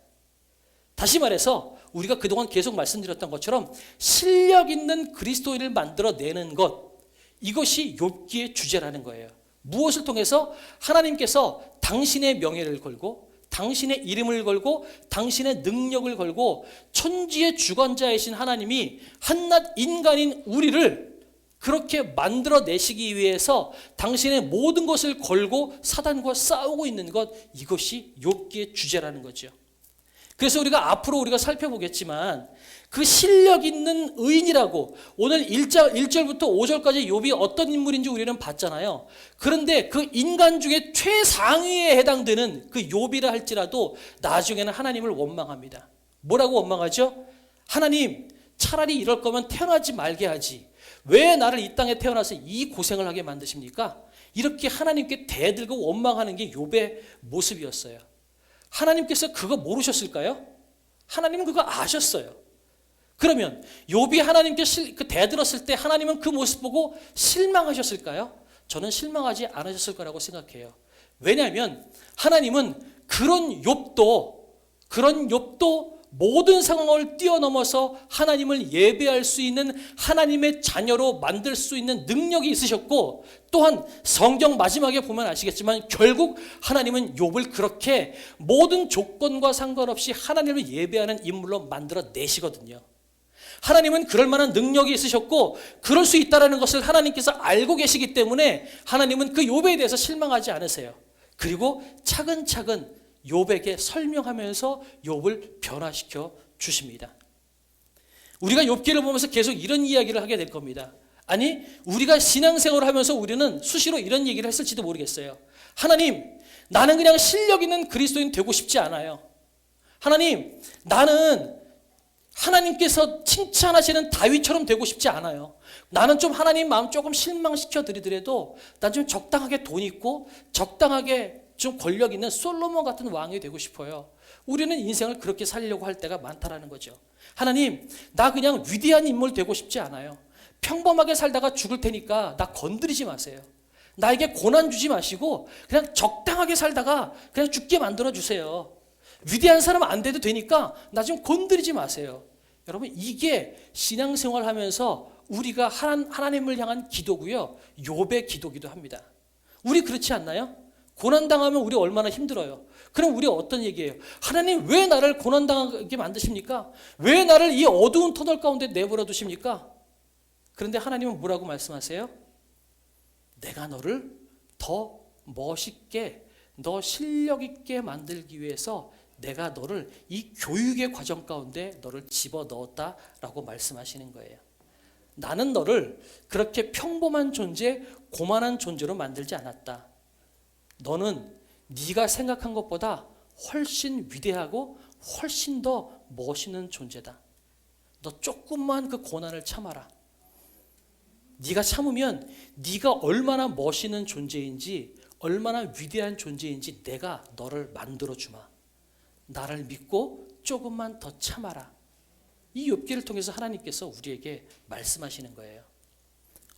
다시 말해서 우리가 그동안 계속 말씀드렸던 것처럼 실력 있는 그리스도인을 만들어내는 것, 이것이 욥기의 주제라는 거예요. 무엇을 통해서? 하나님께서 당신의 명예를 걸고 당신의 이름을 걸고 당신의 능력을 걸고 천지의 주관자이신 하나님이 한낱 인간인 우리를 그렇게 만들어내시기 위해서 당신의 모든 것을 걸고 사단과 싸우고 있는 것, 이것이 욥기의 주제라는 거죠. 그래서 앞으로 우리가 살펴보겠지만 그 실력 있는 의인이라고 오늘 1절부터 5절까지 욥이 어떤 인물인지 우리는 봤잖아요. 그런데 그 인간 중에 최상위에 해당되는 그 욥이라 할지라도 나중에는 하나님을 원망합니다. 뭐라고 원망하죠? 하나님, 차라리 이럴 거면 태어나지 말게 하지. 왜 나를 이 땅에 태어나서 이 고생을 하게 만드십니까? 이렇게 하나님께 대들고 원망하는 게 욥의 모습이었어요. 하나님께서 그거 모르셨을까요? 하나님은 그거 아셨어요. 그러면 욥이 하나님께 대들었을 때 하나님은 그 모습 보고 실망하셨을까요? 저는 실망하지 않으셨을 거라고 생각해요. 왜냐하면 하나님은 그런 욥도 모든 상황을 뛰어넘어서 하나님을 예배할 수 있는 하나님의 자녀로 만들 수 있는 능력이 있으셨고, 또한 성경 마지막에 보면 아시겠지만 결국 하나님은 욥을 그렇게 모든 조건과 상관없이 하나님을 예배하는 인물로 만들어 내시거든요. 하나님은 그럴 만한 능력이 있으셨고 그럴 수 있다는 것을 하나님께서 알고 계시기 때문에 하나님은 그 욥에 대해서 실망하지 않으세요. 그리고 차근차근 욥에게 설명하면서 욥을 변화시켜 주십니다. 우리가 욥기를 보면서 계속 이런 이야기를 하게 될 겁니다. 아니, 우리가 신앙생활을 하면서 우리는 수시로 이런 얘기를 했을지도 모르겠어요. 하나님, 나는 그냥 실력 있는 그리스도인 되고 싶지 않아요. 하나님, 나는 하나님께서 칭찬하시는 다윗처럼 되고 싶지 않아요. 나는 좀 하나님 마음 조금 실망시켜 드리더라도 난 좀 적당하게 돈 있고 적당하게 좀 권력 있는 솔로몬 같은 왕이 되고 싶어요. 우리는 인생을 그렇게 살려고 할 때가 많다라는 거죠. 하나님, 나 그냥 위대한 인물 되고 싶지 않아요. 평범하게 살다가 죽을 테니까 나 건드리지 마세요. 나에게 고난 주지 마시고 그냥 적당하게 살다가 그냥 죽게 만들어 주세요. 위대한 사람 안 돼도 되니까 나 좀 건드리지 마세요. 여러분, 이게 신앙생활 하면서 우리가 하나님을 향한 기도고요, 욥의 기도기도 합니다. 우리 그렇지 않나요? 고난당하면 우리 얼마나 힘들어요. 그럼 우리 어떤 얘기예요? 하나님, 왜 나를 고난당하게 만드십니까? 왜 나를 이 어두운 터널 가운데 내버려 두십니까? 그런데 하나님은 뭐라고 말씀하세요? 내가 너를 더 멋있게, 더 실력 있게 만들기 위해서 내가 너를 이 교육의 과정 가운데 너를 집어넣었다라고 말씀하시는 거예요. 나는 너를 그렇게 평범한 존재, 고만한 존재로 만들지 않았다. 너는 네가 생각한 것보다 훨씬 위대하고 훨씬 더 멋있는 존재다. 너 조금만 그 고난을 참아라. 네가 참으면 네가 얼마나 멋있는 존재인지, 얼마나 위대한 존재인지 내가 너를 만들어주마. 나를 믿고 조금만 더 참아라. 이 욥기를 통해서 하나님께서 우리에게 말씀하시는 거예요.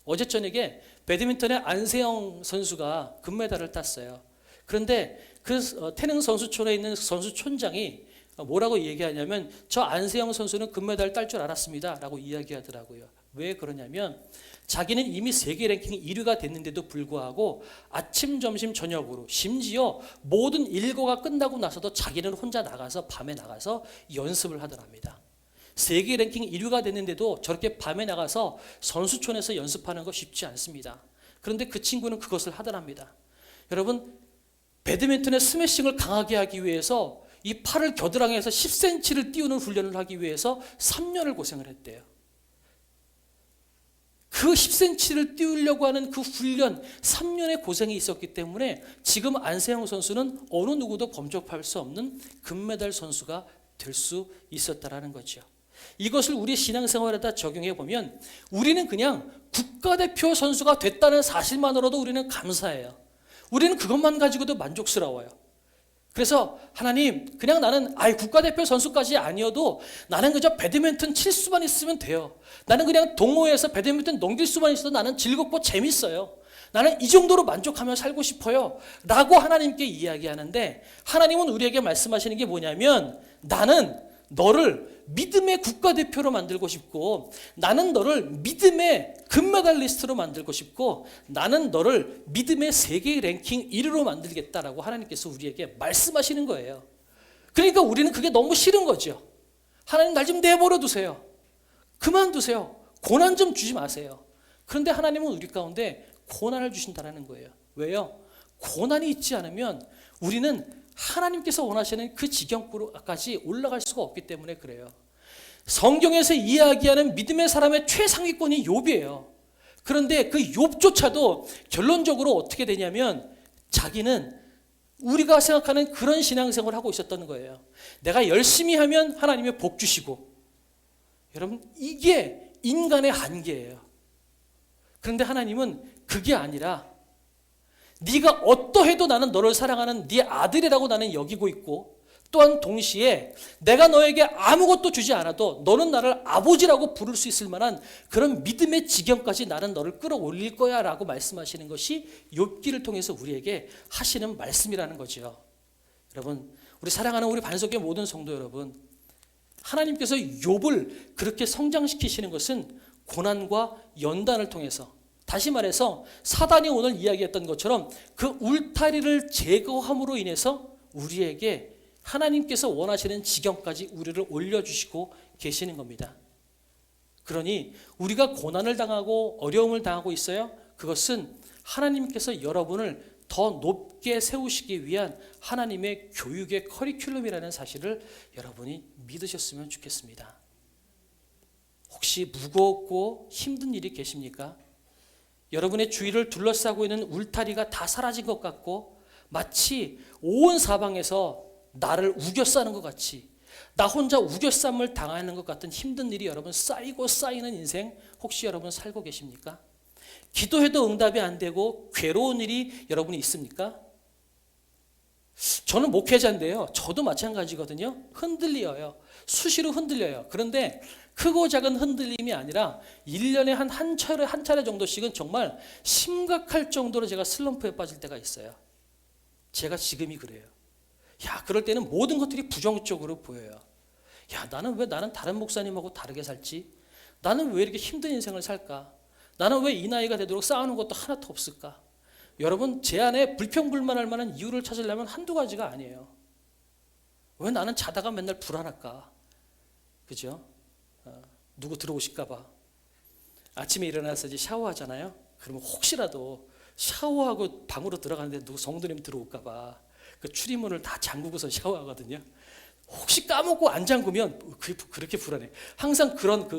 어제 저녁에 배드민턴의 안세영 선수가 금메달을 땄어요. 그런데 그 태릉 선수촌에 있는 선수촌장이 뭐라고 얘기하냐면, 저 안세영 선수는 금메달 딸 줄 알았습니다 라고 이야기하더라고요. 왜 그러냐면 자기는 이미 세계 랭킹 1위가 됐는데도 불구하고 아침, 점심, 저녁으로 심지어 모든 일과가 끝나고 나서도 자기는 혼자 나가서 밤에 나가서 연습을 하더랍니다. 세계 랭킹 1위가 됐는데도 저렇게 밤에 나가서 선수촌에서 연습하는 거 쉽지 않습니다. 그런데 그 친구는 그것을 하더랍니다. 여러분, 배드민턴의 스매싱을 강하게 하기 위해서 이 팔을 겨드랑이에서 10cm를 띄우는 훈련을 하기 위해서 3년을 고생을 했대요. 그 10cm를 띄우려고 하는 그 훈련, 3년의 고생이 있었기 때문에 지금 안세영 선수는 어느 누구도 범접할 수 없는 금메달 선수가 될 수 있었다라는 거죠. 이것을 우리 신앙생활에다 적용해 보면 우리는 그냥 국가대표 선수가 됐다는 사실만으로도 우리는 감사해요. 우리는 그것만 가지고도 만족스러워요. 그래서 하나님, 그냥 나는 국가대표 선수까지 아니어도 나는 그저 배드민턴 칠 수만 있으면 돼요. 나는 그냥 동호회에서 배드민턴 넘길 수만 있어도 나는 즐겁고 재밌어요. 나는 이 정도로 만족하며 살고 싶어요 라고 하나님께 이야기하는데, 하나님은 우리에게 말씀하시는 게 뭐냐면, 나는 너를 믿음의 국가대표로 만들고 싶고, 나는 너를 믿음의 금메달리스트로 만들고 싶고, 나는 너를 믿음의 세계 랭킹 1위로 만들겠다라고 하나님께서 우리에게 말씀하시는 거예요. 그러니까 우리는 그게 너무 싫은 거죠. 하나님, 날 좀 내버려 두세요. 그만두세요. 고난 좀 주지 마세요. 그런데 하나님은 우리 가운데 고난을 주신다는 거예요. 왜요? 고난이 있지 않으면 우리는 하나님께서 원하시는 그 지경까지 올라갈 수가 없기 때문에 그래요. 성경에서 이야기하는 믿음의 사람의 최상위권이 욥이에요. 그런데 그 욥조차도 결론적으로 어떻게 되냐면, 자기는 우리가 생각하는 그런 신앙생활을 하고 있었던 거예요. 내가 열심히 하면 하나님의 복 주시고. 여러분, 이게 인간의 한계예요. 그런데 하나님은 그게 아니라, 네가 어떠해도 나는 너를 사랑하는 네 아들이라고 나는 여기고 있고, 또한 동시에 내가 너에게 아무것도 주지 않아도 너는 나를 아버지라고 부를 수 있을 만한 그런 믿음의 지경까지 나는 너를 끌어올릴 거야 라고 말씀하시는 것이 욥기를 통해서 우리에게 하시는 말씀이라는 거죠. 여러분, 우리 사랑하는 우리 반석의 모든 성도 여러분, 하나님께서 욥을 그렇게 성장시키시는 것은 고난과 연단을 통해서, 다시 말해서 사단이 오늘 이야기했던 것처럼 그 울타리를 제거함으로 인해서 우리에게 하나님께서 원하시는 지경까지 우리를 올려주시고 계시는 겁니다. 그러니 우리가 고난을 당하고 어려움을 당하고 있어요. 그것은 하나님께서 여러분을 더 높게 세우시기 위한 하나님의 교육의 커리큘럼이라는 사실을 여러분이 믿으셨으면 좋겠습니다. 혹시 무겁고 힘든 일이 계십니까? 여러분의 주위를 둘러싸고 있는 울타리가 다 사라진 것 같고, 마치 온 사방에서 나를 우겨싸는 것 같이, 나 혼자 우겨쌈을 당하는 것 같은 힘든 일이 여러분 쌓이고 쌓이는 인생 혹시 여러분 살고 계십니까? 기도해도 응답이 안 되고 괴로운 일이 여러분이 있습니까? 저는 목회자인데요, 저도 마찬가지거든요. 흔들려요. 수시로 흔들려요. 그런데 크고 작은 흔들림이 아니라 1년에 한 차례 정도씩은 정말 심각할 정도로 제가 슬럼프에 빠질 때가 있어요. 제가 지금이 그래요. 그럴 때는 모든 것들이 부정적으로 보여요. 나는 왜 다른 목사님하고 다르게 살지? 나는 왜 이렇게 힘든 인생을 살까? 나는 왜 이 나이가 되도록 쌓아놓은 것도 하나도 없을까? 여러분, 제 안에 불평불만할 만한 이유를 찾으려면 한두 가지가 아니에요. 왜 나는 자다가 맨날 불안할까? 그죠? 누구 들어오실까 봐. 아침에 일어나서 이제 샤워하잖아요. 그러면 혹시라도 샤워하고 방으로 들어가는데 누구 성도님 들어올까 봐 그 출입문을 다 잠그고서 샤워하거든요. 혹시 까먹고 안 잠그면 그렇게 불안해. 항상 그런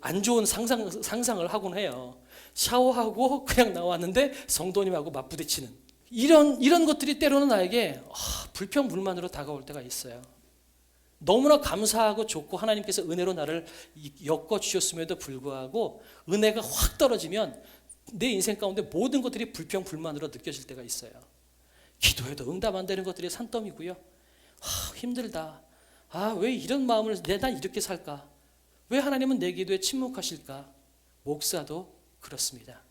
안 좋은 상상을 하곤 해요. 샤워하고 그냥 나왔는데 성도님하고 맞부딪히는 이런 것들이 때로는 나에게 불평불만으로 다가올 때가 있어요. 너무나 감사하고 좋고 하나님께서 은혜로 나를 엮어주셨음에도 불구하고 은혜가 확 떨어지면 내 인생 가운데 모든 것들이 불평불만으로 느껴질 때가 있어요. 기도해도 응답 안 되는 것들이 산더미고요. 힘들다. 왜 이런 마음을 난 이렇게 살까? 왜 하나님은 내 기도에 침묵하실까? 목사도 그렇습니다.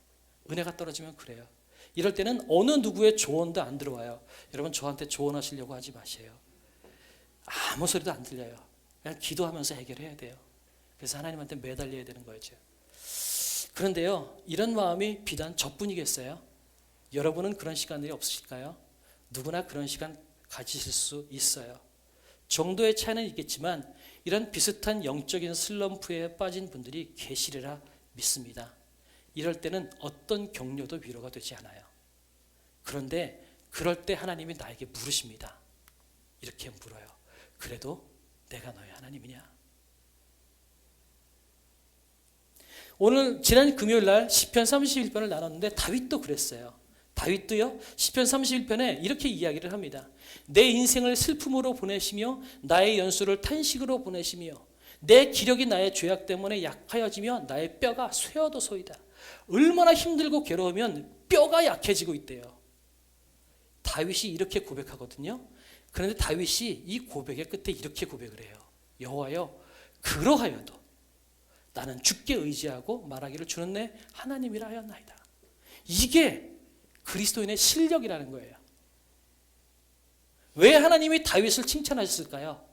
은혜가 떨어지면 그래요. 이럴 때는 어느 누구의 조언도 안 들어와요. 여러분, 저한테 조언하시려고 하지 마세요. 아무 소리도 안 들려요. 그냥 기도하면서 해결해야 돼요. 그래서 하나님한테 매달려야 되는 거죠. 그런데요, 이런 마음이 비단 저뿐이겠어요? 여러분은 그런 시간들이 없으실까요? 누구나 그런 시간 가지실 수 있어요. 정도의 차이는 있겠지만 이런 비슷한 영적인 슬럼프에 빠진 분들이 계시리라 믿습니다. 이럴 때는 어떤 격려도 위로가 되지 않아요. 그런데 그럴 때 하나님이 나에게 물으십니다. 이렇게 물어요. 그래도 내가 너의 하나님이냐? 오늘 지난 금요일 날 시편 31편을 나눴는데 다윗도 그랬어요. 다윗도요, 시편 31편에 이렇게 이야기를 합니다. 내 인생을 슬픔으로 보내시며 나의 연수를 탄식으로 보내시며 내 기력이 나의 죄악 때문에 약하여지며 나의 뼈가 쇠어도소이다. 얼마나 힘들고 괴로우면 뼈가 약해지고 있대요. 다윗이 이렇게 고백하거든요. 그런데 다윗이 이 고백의 끝에 이렇게 고백을 해요. 여호와여, 그러하여도 나는 주께 의지하고 말하기를 주는 내 하나님이라 하였나이다. 이게 그리스도인의 실력이라는 거예요. 왜 하나님이 다윗을 칭찬하셨을까요?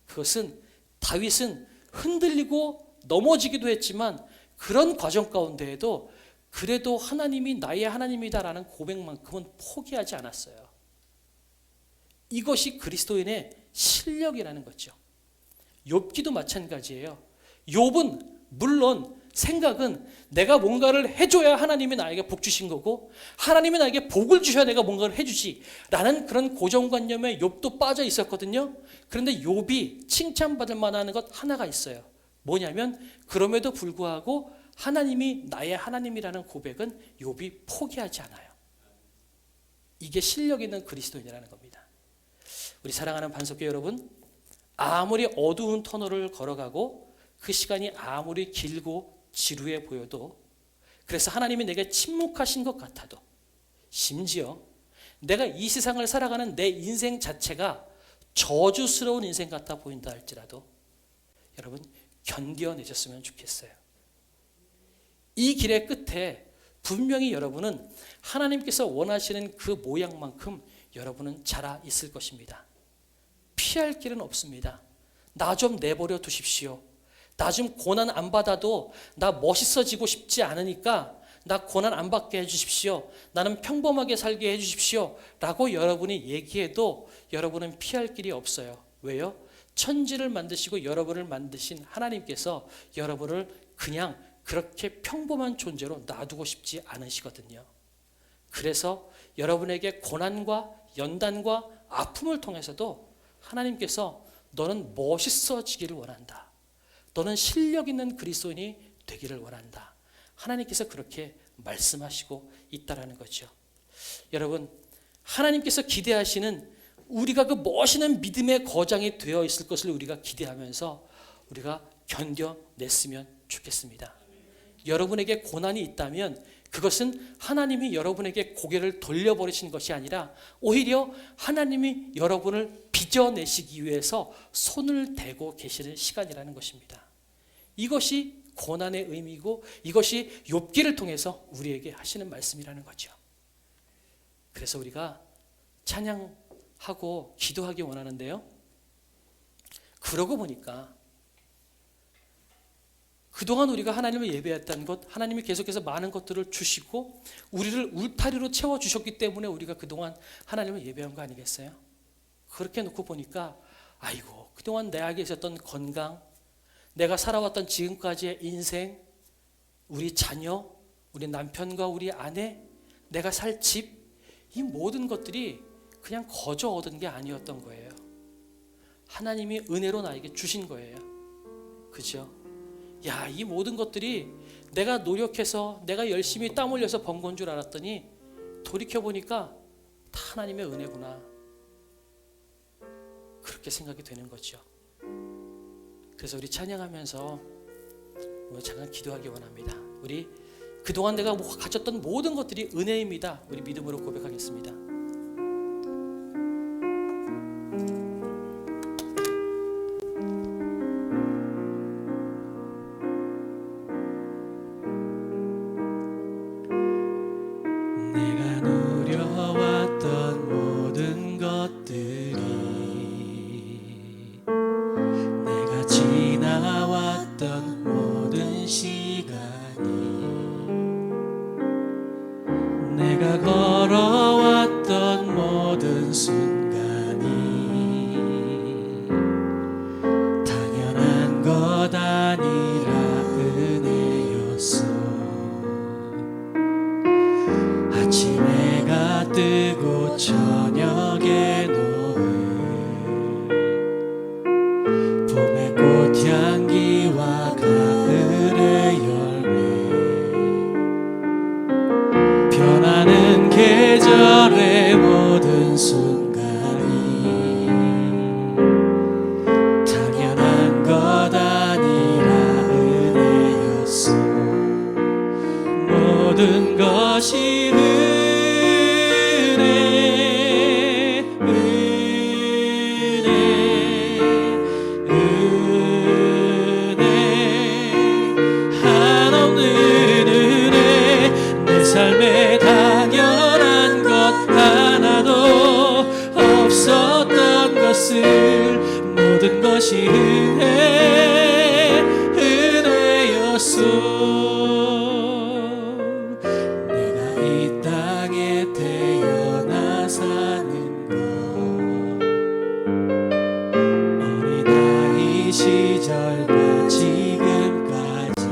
그것은 다윗은 흔들리고 넘어지기도 했지만 그런 과정 가운데에도 그래도 하나님이 나의 하나님이다라는 고백만큼은 포기하지 않았어요. 이것이 그리스도인의 실력이라는 거죠. 욥기도 마찬가지예요. 욥은 물론 생각은 내가 뭔가를 해줘야 하나님이 나에게 복 주신 거고 하나님이 나에게 복을 주셔야 내가 뭔가를 해주지 라는 그런 고정관념에 욥도 빠져 있었거든요. 그런데 욥이 칭찬받을 만한 것 하나가 있어요. 뭐냐면 그럼에도 불구하고 하나님이 나의 하나님이라는 고백은 욥이 포기하지 않아요. 이게 실력 있는 그리스도인이라는 겁니다. 우리 사랑하는 반석교 여러분, 아무리 어두운 터널을 걸어가고 그 시간이 아무리 길고 지루해 보여도 그래서 하나님이 내게 침묵하신 것 같아도 심지어 내가 이 세상을 살아가는 내 인생 자체가 저주스러운 인생 같아 보인다 할지라도 여러분 견뎌내셨으면 좋겠어요. 이 길의 끝에 분명히 여러분은 하나님께서 원하시는 그 모양만큼 여러분은 자라 있을 것입니다. 피할 길은 없습니다. 나 좀 내버려 두십시오. 나 좀 고난 안 받아도 나 멋있어지고 싶지 않으니까 나 고난 안 받게 해주십시오. 나는 평범하게 살게 해주십시오. 라고 여러분이 얘기해도 여러분은 피할 길이 없어요. 왜요? 천지를 만드시고 여러분을 만드신 하나님께서 여러분을 그냥 그렇게 평범한 존재로 놔두고 싶지 않으시거든요. 그래서 여러분에게 고난과 연단과 아픔을 통해서도 하나님께서 너는 멋있어지기를 원한다. 너는 실력 있는 그리스도인이 되기를 원한다. 하나님께서 그렇게 말씀하시고 있다라는 거죠. 여러분, 하나님께서 기대하시는 우리가 그 멋있는 믿음의 거장이 되어 있을 것을 우리가 기대하면서 우리가 견뎌냈으면 좋겠습니다. 여러분에게 고난이 있다면 그것은 하나님이 여러분에게 고개를 돌려버리신 것이 아니라 오히려 하나님이 여러분을 빚어내시기 위해서 손을 대고 계시는 시간이라는 것입니다. 이것이 고난의 의미고 이것이 욥기를 통해서 우리에게 하시는 말씀이라는 거죠. 그래서 우리가 찬양하고 기도하기 원하는데요. 그러고 보니까 그동안 우리가 하나님을 예배했던 것, 하나님이 계속해서 많은 것들을 주시고 우리를 울타리로 채워주셨기 때문에 우리가 그동안 하나님을 예배한 거 아니겠어요? 그렇게 놓고 보니까 아이고 그동안 내게 있었던 건강, 내가 살아왔던 지금까지의 인생, 우리 자녀, 우리 남편과 우리 아내, 내가 살 집, 이 모든 것들이 그냥 거저 얻은 게 아니었던 거예요. 하나님이 은혜로 나에게 주신 거예요. 그죠? 야, 이 모든 것들이 내가 노력해서 내가 열심히 땀 흘려서 번 건 줄 알았더니 돌이켜보니까 다 하나님의 은혜구나. 그렇게 생각이 되는 거죠. 그래서 우리 찬양하면서 잠깐 기도하기 원합니다. 우리 그동안 내가 가졌던 모든 것들이 은혜입니다. 우리 믿음으로 고백하겠습니다. 내가 누려왔던 모든 것들이 내가 지나왔던 모든 시간이 내가 걸어왔던 것이 은혜였소. 내가 이 땅에 태어나 사는 것, 어린아이 시절과 지금까지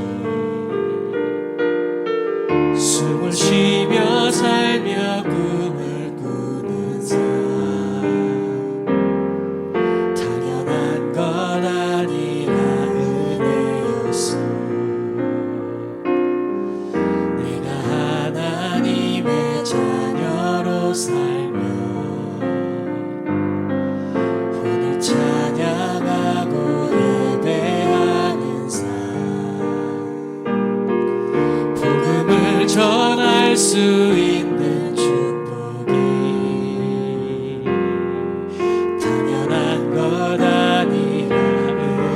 숨을 쉬며 살며 꿈을 꾸는 삶, 당연한 것 아니라 은혜였소. 내가 하나님의 자녀로 살며 오늘 찬양하고 예배하는 삶, 복음을 전할 수 있는 축복이 당연한 것 아니라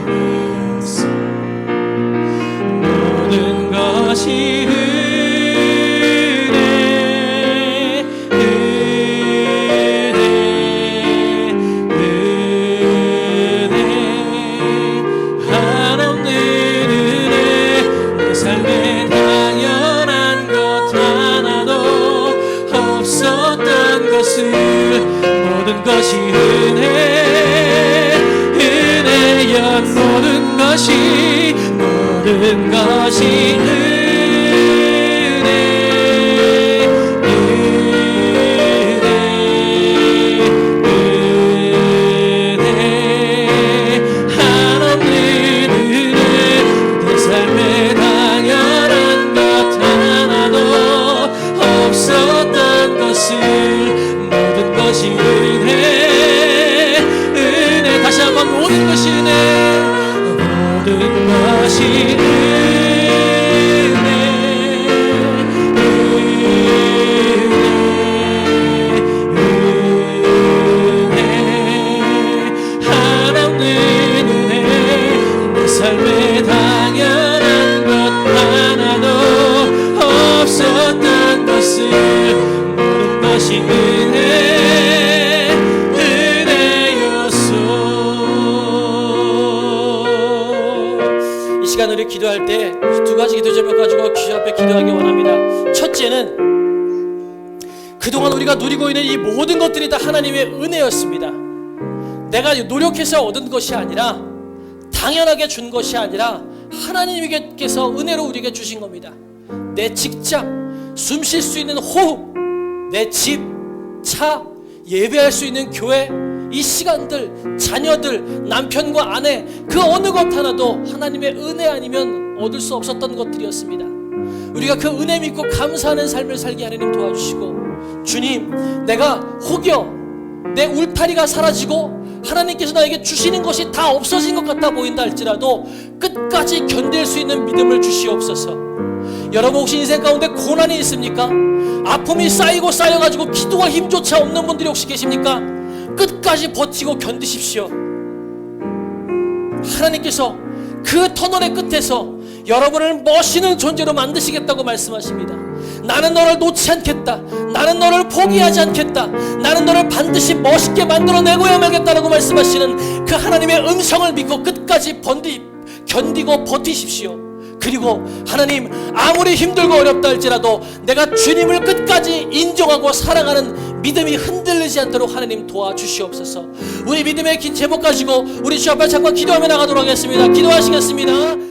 은혜였소. 모든 것이 은혜, 한없는 은혜. 내 삶에 당연한 것 하나도 없었던 것을 모든 것이 은혜였. 모든 것이 한없는 은혜. 내 삶에 당연한 것 하나도 없었던 것을 모든 것이 은혜. 다시 한번 모든 것이 은혜. 모든 것이 은혜, 한없는 은혜. 내 삶에 당연한 것 하나도 없었던 것을 모든 것이 은혜였소. 이 시간 우리 기도할 때 두 가지 기도 제목 가지고 주님 앞에 기도하기 원합니다. 첫째는 그동안 우리가 누리고 있는 이 모든 것들이 다 하나님의 은혜였습니다. 내가 노력해서 얻은 것이 아니라, 당연하게 준 것이 아니라 하나님께서 은혜로 우리에게 주신 겁니다. 내 직장, 숨 쉴 수 있는 호흡, 내 집, 차, 예배할 수 있는 교회, 이 시간들, 자녀들, 남편과 아내, 그 어느 것 하나도 하나님의 은혜 아니면 얻을 수 없었던 것들이었습니다. 우리가 그 은혜 믿고 감사하는 삶을 살게 하나님 도와주시고, 주님, 내가 혹여 내 울타리가 사라지고 하나님께서 나에게 주시는 것이 다 없어진 것 같아 보인다 할지라도 끝까지 견딜 수 있는 믿음을 주시옵소서. 여러분 혹시 인생 가운데 고난이 있습니까? 아픔이 쌓이고 쌓여가지고 기도할 힘조차 없는 분들이 혹시 계십니까? 끝까지 버티고 견디십시오. 하나님께서 그 터널의 끝에서 여러분을 멋있는 존재로 만드시겠다고 말씀하십니다. 나는 너를 놓지 않겠다. 나는 너를 포기하지 않겠다. 나는 너를 반드시 멋있게 만들어내고야 말겠다라고 말씀하시는 그 하나님의 음성을 믿고 끝까지 견디고 버티십시오. 그리고 하나님, 아무리 힘들고 어렵다 할지라도 내가 주님을 끝까지 인정하고 사랑하는 믿음이 흔들리지 않도록 하나님 도와주시옵소서. 우리 믿음의 긴 제목 가지고 우리 주 앞에 잠깐 기도하며 나가도록 하겠습니다. 기도하시겠습니다.